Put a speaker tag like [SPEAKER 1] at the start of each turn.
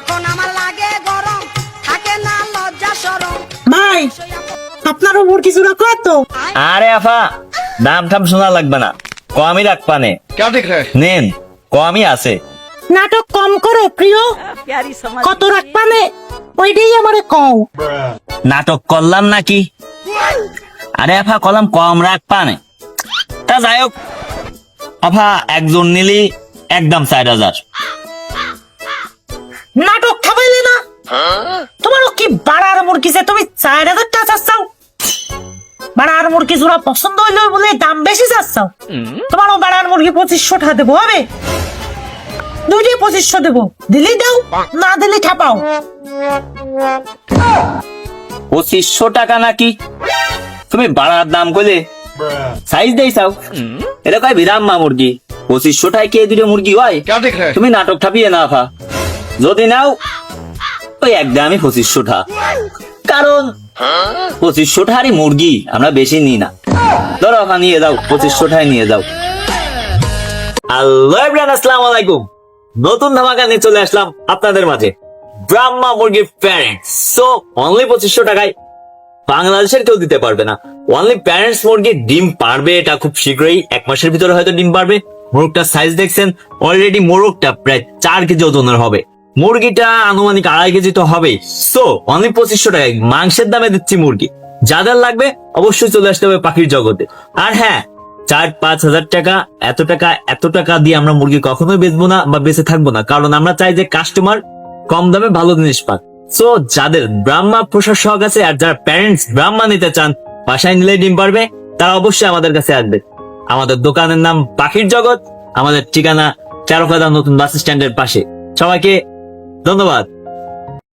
[SPEAKER 1] তখন আমার লাগে গরম, থাকে না লজ্জা শরম।
[SPEAKER 2] ভাই আপনারও মুরগি জোড়া কত?
[SPEAKER 3] আরে আফা, দাম টাম শোনা লাগবে না, কমই রাখবানে।
[SPEAKER 4] क्या दिख रहा है?
[SPEAKER 3] নেন, কমই আছে।
[SPEAKER 2] নাটক কম করো প্রিয়, কত রাখবানে ওইটাই আমারে কও।
[SPEAKER 3] নাটক করলাম নাকি? আরে আফা, কলাম কম রাখবানে। তা যাই হোক আফা, একজন নিলি একদম 4,000।
[SPEAKER 2] নাটক খাবাইলে না? তোমারও কি বাড়ার মুরগি যে তুমি 4,000 টাকা চাচ্ছাও? বাড়ার মুরগি জোড়া পছন্দ হইলো বলে দাম বেশি চাচ্ছাও? তোমারও বাড়ার মুরগি 2,500 টাকা দেবো, হবে? দুইটাই 2,500 দেবো, দিলেই দাও, না দিলে ঠাপাও।
[SPEAKER 3] 2,500 টাকা নাকি? তুমি বাড়ার দাম কইলে সাইজ দেই চাও? এটা কয় বিরাম্মা মুরগি, 2,500 টাকায় কে দুটো মুরগি হয়?
[SPEAKER 4] क्या दिख रहा है?
[SPEAKER 3] তুমি নাটক ঠাপিয়ে না আফা, যদি নাও ওই একদমই 2,500 টাকা, কারণ 2,500 টাকারই মুরগি আমরা বেশি নিই না। ধরো আফা, নিয়ে যাও, 2,500 টাকায় নিয়ে যাও। হ্যালো এভরিওয়ান, আসসালামু আলাইকুম। নতুন ধামাকা নিয়ে চলে আসলাম আপনাদের মাঝে, ব্রাহ্মা মুরগির প্যারেন্টস। সো অনলি 2,500 টাকায় বাংলাদেশের কেউ দিতে পারবে না। অনলি প্যারেন্টস মুরগি ডিম পারবে, এটা খুব শীঘ্রই 1 মাসের ভিতরে হয়তো ডিম পারবে। মোরগটার সাইজ দেখছেন অলরেডি, মোরগটা প্রায় 4 কেজি ওজনের হবে, মুরগিটা আনুমানিক 2.5 কেজি তো হবে। সো অনলি 2,500 টাকায় মাংসের দামে দিচ্ছি মুরগি। যাদের লাগবে অবশ্যই চলে আসতে হবে পাখির জগতে। আর হ্যাঁ, 4-5 হাজার টাকা এত টাকা দিয়ে আমরা মুরগি কখনোই বেচবো না বা বেঁচে থাকবো না, কারণ আমরা চাই যে কাস্টমার কম দামে ভালো জিনিস পাক। সো যাদের ব্রাহ্মা পোষার শখ আছে আর যারা প্যারেন্টস ব্রাহ্মা নিতে চান, বাসায় নিলে ডিম পারবে, তারা অবশ্যই আমাদের কাছে আসবে। আমাদের দোকানের নাম পাখির জগৎ, আমাদের ঠিকানা চারুকাদা নতুন বাস স্ট্যান্ডের পাশে। সবাইকে ধন্যবাদ।